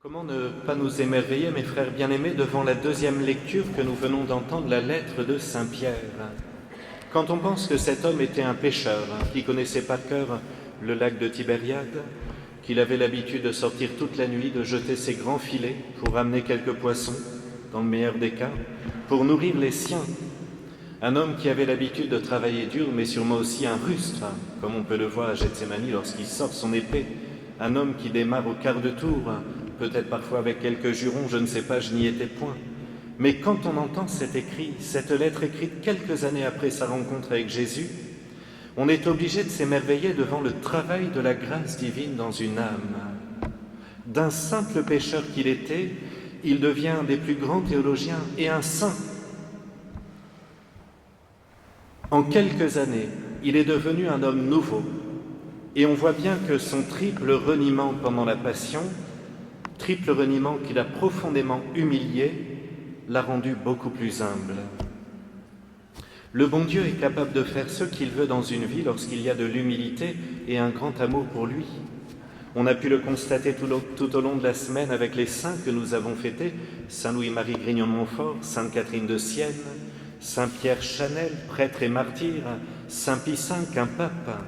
Comment ne pas nous émerveiller, mes frères bien-aimés, devant la deuxième lecture que nous venons d'entendre, la lettre de Saint Pierre. Quand on pense que cet homme était un pêcheur, qui connaissait par cœur le lac de Tibériade, qu'il avait l'habitude de sortir toute la nuit, de jeter ses grands filets pour ramener quelques poissons, dans le meilleur des cas, pour nourrir les siens. Un homme qui avait l'habitude de travailler dur, mais sûrement aussi un rustre, comme on peut le voir à Gethsémani lorsqu'il sort son épée. Un homme qui démarre au quart de tour, peut-être parfois avec quelques jurons, je ne sais pas, je n'y étais point. Mais quand on entend cet écrit, cette lettre écrite quelques années après sa rencontre avec Jésus, on est obligé de s'émerveiller devant le travail de la grâce divine dans une âme. D'un simple pécheur qu'il était, il devient un des plus grands théologiens et un saint. En quelques années, il est devenu un homme nouveau. Et on voit bien que son triple reniement pendant la Passion, triple reniement qui l'a profondément humilié, l'a rendu beaucoup plus humble. Le bon Dieu est capable de faire ce qu'il veut dans une vie lorsqu'il y a de l'humilité et un grand amour pour lui. On a pu le constater tout au long de la semaine avec les saints que nous avons fêtés, Saint Louis-Marie Grignon de Montfort, Sainte Catherine de Sienne, Saint Pierre Chanel, prêtre et martyr, Saint Pie V, un pape.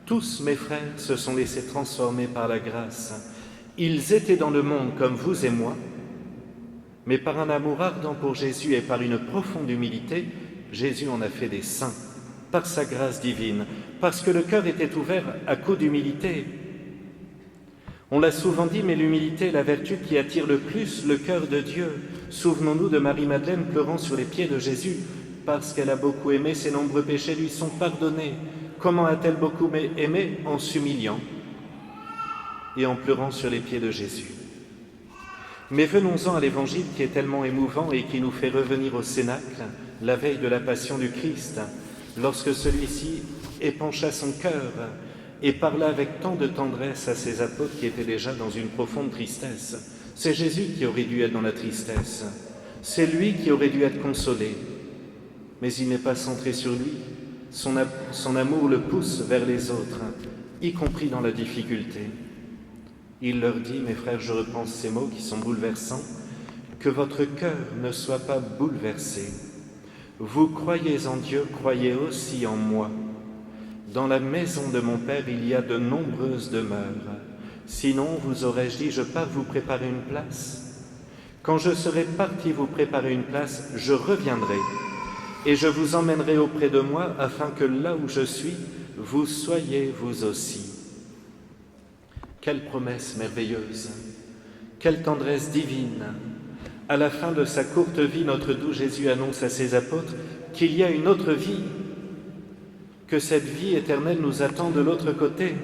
Tous, mes frères, se sont laissés transformer par la grâce. Ils étaient dans le monde comme vous et moi, mais par un amour ardent pour Jésus et par une profonde humilité, Jésus en a fait des saints, par sa grâce divine, parce que le cœur était ouvert à coup d'humilité. On l'a souvent dit, mais l'humilité est la vertu qui attire le plus le cœur de Dieu. Souvenons-nous de Marie-Madeleine pleurant sur les pieds de Jésus, parce qu'elle a beaucoup aimé, ses nombreux péchés lui sont pardonnés. Comment a-t-elle beaucoup aimé? En s'humiliant et en pleurant sur les pieds de Jésus. Mais venons-en à l'Évangile qui est tellement émouvant et qui nous fait revenir au Cénacle, la veille de la Passion du Christ, lorsque celui-ci épancha son cœur et parla avec tant de tendresse à ses apôtres qui étaient déjà dans une profonde tristesse. C'est Jésus qui aurait dû être dans la tristesse, c'est lui qui aurait dû être consolé, mais il n'est pas centré sur lui. Son amour le pousse vers les autres, y compris dans la difficulté. Il leur dit, mes frères, je reprends ces mots qui sont bouleversants, que votre cœur ne soit pas bouleversé. Vous croyez en Dieu, croyez aussi en moi. Dans la maison de mon Père, il y a de nombreuses demeures. Sinon, vous aurais-je dit, je pars vous préparer une place. Quand je serai parti vous préparer une place, je reviendrai et je vous emmènerai auprès de moi afin que là où je suis, vous soyez vous aussi. Quelle promesse merveilleuse, quelle tendresse divine. À la fin de sa courte vie, notre doux Jésus annonce à ses apôtres qu'il y a une autre vie, que cette vie éternelle nous attend de l'autre côté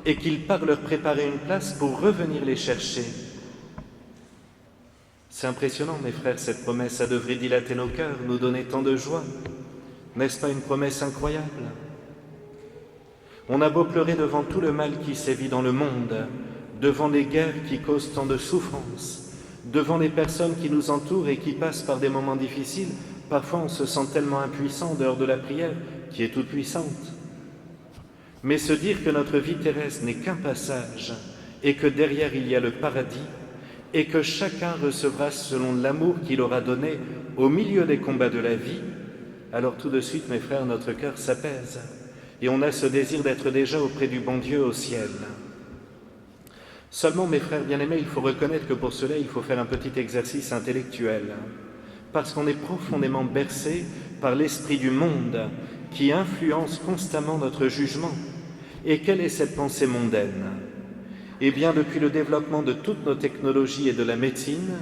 et qu'il part leur préparer une place pour revenir les chercher. C'est impressionnant, mes frères, cette promesse, ça devrait dilater nos cœurs, nous donner tant de joie. N'est-ce pas une promesse incroyable? On a beau pleurer devant tout le mal qui sévit dans le monde, devant les guerres qui causent tant de souffrance, devant les personnes qui nous entourent et qui passent par des moments difficiles, parfois on se sent tellement impuissant en dehors de la prière, qui est toute puissante. Mais se dire que notre vie terrestre n'est qu'un passage et que derrière il y a le paradis, et que chacun recevra selon l'amour qu'il aura donné au milieu des combats de la vie, alors tout de suite, mes frères, notre cœur s'apaise et on a ce désir d'être déjà auprès du bon Dieu au ciel. Seulement, mes frères bien-aimés, il faut reconnaître que pour cela, il faut faire un petit exercice intellectuel, parce qu'on est profondément bercé par l'esprit du monde qui influence constamment notre jugement. Et quelle est cette pensée mondaine? Eh bien, depuis le développement de toutes nos technologies et de la médecine,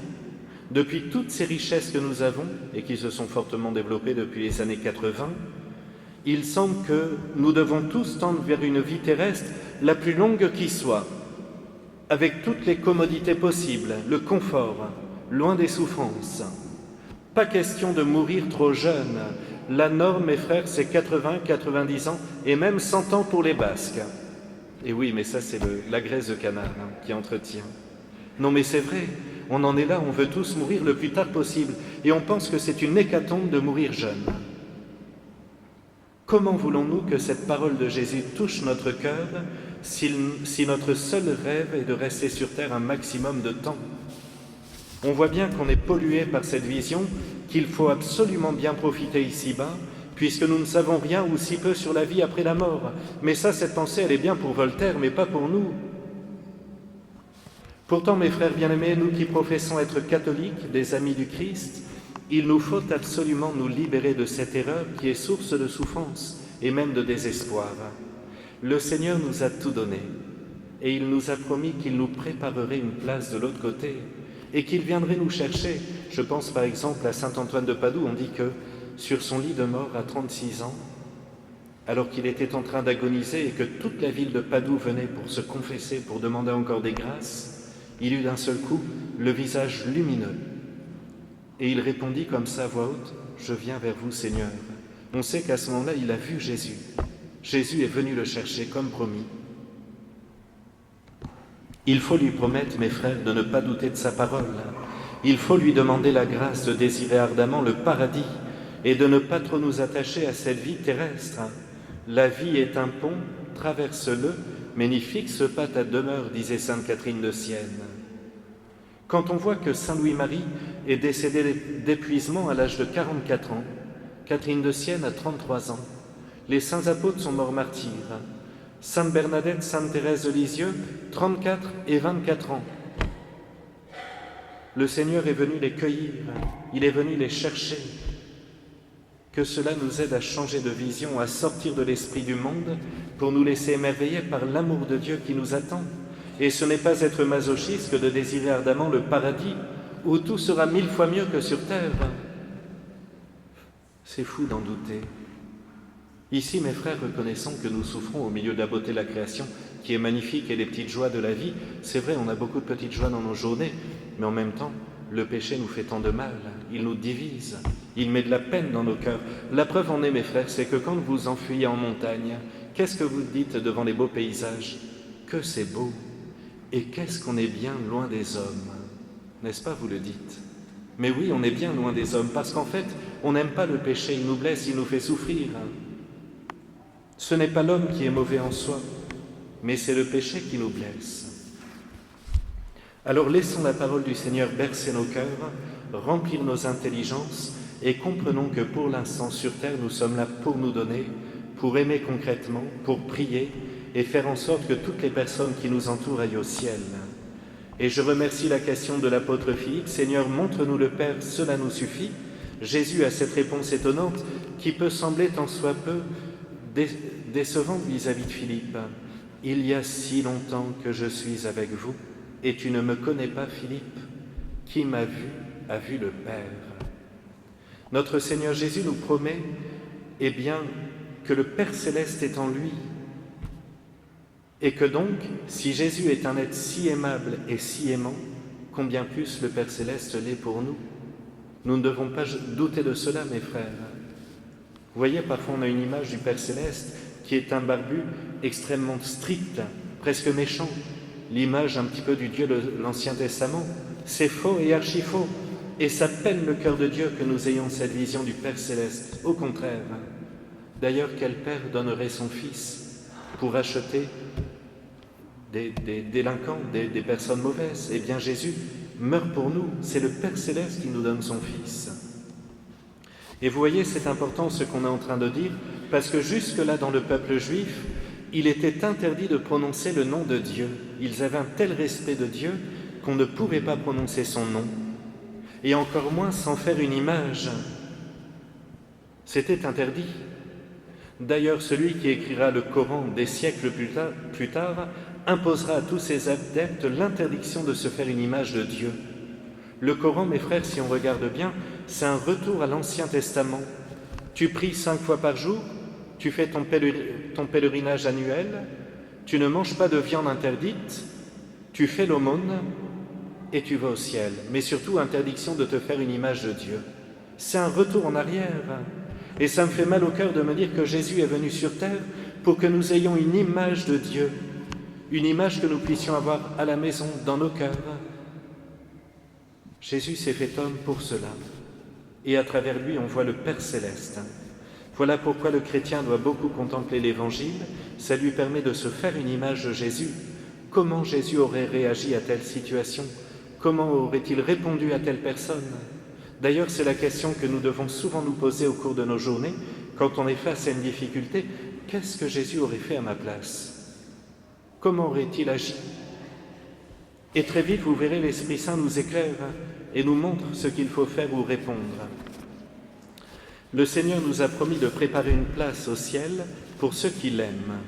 depuis toutes ces richesses que nous avons et qui se sont fortement développées depuis les années 80, il semble que nous devons tous tendre vers une vie terrestre la plus longue qui soit, avec toutes les commodités possibles, le confort, loin des souffrances. Pas question de mourir trop jeune. La norme, mes frères, c'est 80, 90 ans et même 100 ans pour les Basques. Et oui, mais ça, c'est la graisse de canard qui entretient. Non, mais c'est vrai, on en est là, on veut tous mourir le plus tard possible. Et on pense que c'est une hécatombe de mourir jeune. Comment voulons-nous que cette parole de Jésus touche notre cœur si notre seul rêve est de rester sur Terre un maximum de temps. On voit bien qu'on est pollué par cette vision, qu'il faut absolument bien profiter ici-bas, puisque nous ne savons rien ou si peu sur la vie après la mort. Mais ça, cette pensée, elle est bien pour Voltaire, mais pas pour nous. Pourtant, mes frères bien-aimés, nous qui professons être catholiques, des amis du Christ, il nous faut absolument nous libérer de cette erreur qui est source de souffrance et même de désespoir. Le Seigneur nous a tout donné et il nous a promis qu'il nous préparerait une place de l'autre côté et qu'il viendrait nous chercher. Je pense par exemple à saint Antoine de Padoue, on dit que sur son lit de mort à 36 ans, alors qu'il était en train d'agoniser et que toute la ville de Padoue venait pour se confesser, pour demander encore des grâces, il eut d'un seul coup le visage lumineux. Et il répondit comme ça à voix haute, « Je viens vers vous, Seigneur ». On sait qu'à ce moment-là, il a vu Jésus. Jésus est venu le chercher comme promis. Il faut lui promettre, mes frères, de ne pas douter de sa parole. Il faut lui demander la grâce de désirer ardemment le paradis et de ne pas trop nous attacher à cette vie terrestre. La vie est un pont, traverse-le, mais n'y fixe pas ta demeure, disait sainte Catherine de Sienne. Quand on voit que saint Louis-Marie est décédé d'épuisement à l'âge de 44 ans, Catherine de Sienne a 33 ans, les saints apôtres sont morts martyrs, sainte Bernadette, sainte Thérèse de Lisieux, 34 et 24 ans. Le Seigneur est venu les cueillir, il est venu les chercher. Que cela nous aide à changer de vision, à sortir de l'esprit du monde pour nous laisser émerveiller par l'amour de Dieu qui nous attend. Et ce n'est pas être masochiste que de désirer ardemment le paradis où tout sera 1000 fois mieux que sur terre. C'est fou d'en douter. Ici, mes frères, reconnaissons que nous souffrons au milieu de la beauté de la création qui est magnifique et des petites joies de la vie. C'est vrai, on a beaucoup de petites joies dans nos journées, mais en même temps, le péché nous fait tant de mal, il nous divise, il met de la peine dans nos cœurs. La preuve en est, mes frères, c'est que quand vous enfuyez en montagne, qu'est-ce que vous dites devant les beaux paysages? Que c'est beau, et qu'est-ce qu'on est bien loin des hommes, n'est-ce pas, vous le dites? Mais oui, on est bien loin des hommes, parce qu'en fait, on n'aime pas le péché, il nous blesse, il nous fait souffrir. Ce n'est pas l'homme qui est mauvais en soi, mais c'est le péché qui nous blesse. Alors laissons la parole du Seigneur bercer nos cœurs, remplir nos intelligences et comprenons que pour l'instant sur terre nous sommes là pour nous donner, pour aimer concrètement, pour prier et faire en sorte que toutes les personnes qui nous entourent aillent au ciel. Et je remercie la question de l'apôtre Philippe, Seigneur, montre-nous le Père, cela nous suffit. Jésus a cette réponse étonnante qui peut sembler tant soit peu décevante vis-à-vis de Philippe. Il y a si longtemps que je suis avec vous. Et tu ne me connais pas, Philippe. Qui m'a vu a vu le Père. Notre Seigneur Jésus nous promet, eh bien, que le Père céleste est en lui. Et que donc, si Jésus est un être si aimable et si aimant, combien plus le Père céleste l'est pour nous. Nous ne devons pas douter de cela, mes frères. Vous voyez, parfois on a une image du Père céleste qui est un barbu extrêmement strict, presque méchant. L'image un petit peu du Dieu de l'Ancien Testament, c'est faux et archi-faux. Et ça peine le cœur de Dieu que nous ayons cette vision du Père céleste. Au contraire. D'ailleurs, quel père donnerait son fils pour acheter des délinquants, des personnes mauvaises? Eh bien, Jésus meurt pour nous. C'est le Père céleste qui nous donne son fils. Et vous voyez, c'est important ce qu'on est en train de dire, parce que jusque-là, dans le peuple juif, il était interdit de prononcer le nom de Dieu. Ils avaient un tel respect de Dieu qu'on ne pouvait pas prononcer son nom, et encore moins s'en faire une image. C'était interdit. D'ailleurs, celui qui écrira le Coran des siècles plus tard imposera à tous ses adeptes l'interdiction de se faire une image de Dieu. Le Coran, mes frères, si on regarde bien, c'est un retour à l'Ancien Testament. Tu pries 5 fois par jour, tu fais ton pèlerinage annuel, tu ne manges pas de viande interdite, tu fais l'aumône et tu vas au ciel. Mais surtout, interdiction de te faire une image de Dieu. C'est un retour en arrière. Et ça me fait mal au cœur de me dire que Jésus est venu sur terre pour que nous ayons une image de Dieu, une image que nous puissions avoir à la maison, dans nos cœurs. Jésus s'est fait homme pour cela. Et à travers lui, on voit le Père céleste. Voilà pourquoi le chrétien doit beaucoup contempler l'Évangile, ça lui permet de se faire une image de Jésus. Comment Jésus aurait réagi à telle situation? Comment aurait-il répondu à telle personne? D'ailleurs, c'est la question que nous devons souvent nous poser au cours de nos journées, quand on est face à une difficulté. Qu'est-ce que Jésus aurait fait à ma place? Comment aurait-il agi? Et très vite, vous verrez, l'Esprit Saint nous éclaire et nous montre ce qu'il faut faire ou répondre. Le Seigneur nous a promis de préparer une place au ciel pour ceux qui l'aiment.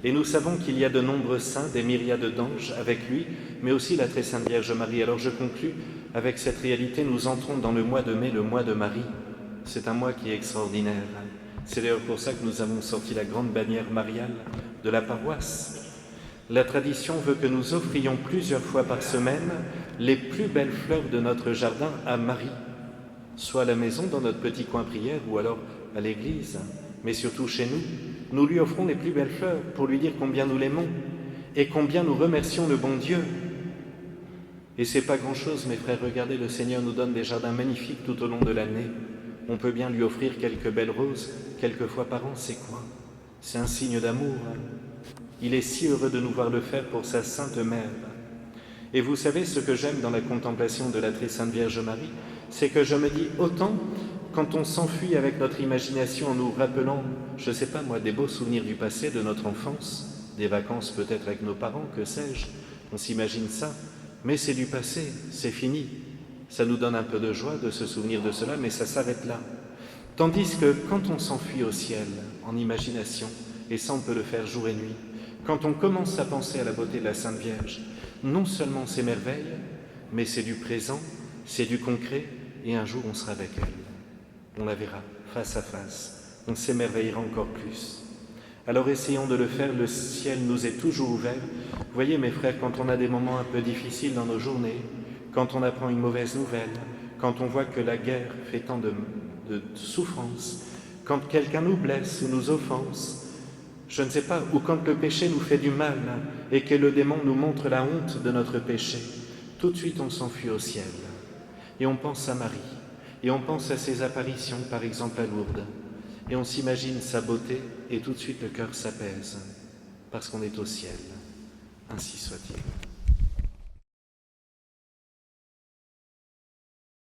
Et nous savons qu'il y a de nombreux saints, des myriades d'anges avec lui, mais aussi la très sainte Vierge Marie. Alors je conclus avec cette réalité. Nous entrons dans le mois de mai, le mois de Marie. C'est un mois qui est extraordinaire. C'est d'ailleurs pour ça que nous avons sorti la grande bannière mariale de la paroisse. La tradition veut que nous offrions plusieurs fois par semaine les plus belles fleurs de notre jardin à Marie, soit à la maison, dans notre petit coin prière, ou alors à l'église, mais surtout chez nous. Nous lui offrons les plus belles fleurs pour lui dire combien nous l'aimons et combien nous remercions le bon Dieu. Et c'est pas grand-chose, mes frères, regardez, le Seigneur nous donne des jardins magnifiques tout au long de l'année. On peut bien lui offrir quelques belles roses, quelques fois par an, c'est quoi? C'est un signe d'amour. Il est si heureux de nous voir le faire pour sa Sainte Mère. Et vous savez ce que j'aime dans la contemplation de la très Sainte Vierge Marie, c'est que je me dis autant quand on s'enfuit avec notre imagination en nous rappelant, je ne sais pas moi, des beaux souvenirs du passé, de notre enfance, des vacances peut-être avec nos parents, que sais-je, on s'imagine ça, mais c'est du passé, c'est fini. Ça nous donne un peu de joie de se souvenir de cela, mais ça s'arrête là. Tandis que quand on s'enfuit au ciel, en imagination, et ça on peut le faire jour et nuit, quand on commence à penser à la beauté de la Sainte Vierge, non seulement c'est merveille, mais c'est du présent, c'est du concret, et un jour on sera avec elle. On la verra face à face, on s'émerveillera encore plus. Alors essayons de le faire, le ciel nous est toujours ouvert. Vous voyez mes frères, quand on a des moments un peu difficiles dans nos journées, quand on apprend une mauvaise nouvelle, quand on voit que la guerre fait tant de souffrance, quand quelqu'un nous blesse ou nous offense, je ne sais pas, ou quand le péché nous fait du mal et que le démon nous montre la honte de notre péché, tout de suite on s'enfuit au ciel. Et on pense à Marie, et on pense à ses apparitions, par exemple à Lourdes, et on s'imagine sa beauté, et tout de suite le cœur s'apaise, parce qu'on est au ciel. Ainsi soit-il.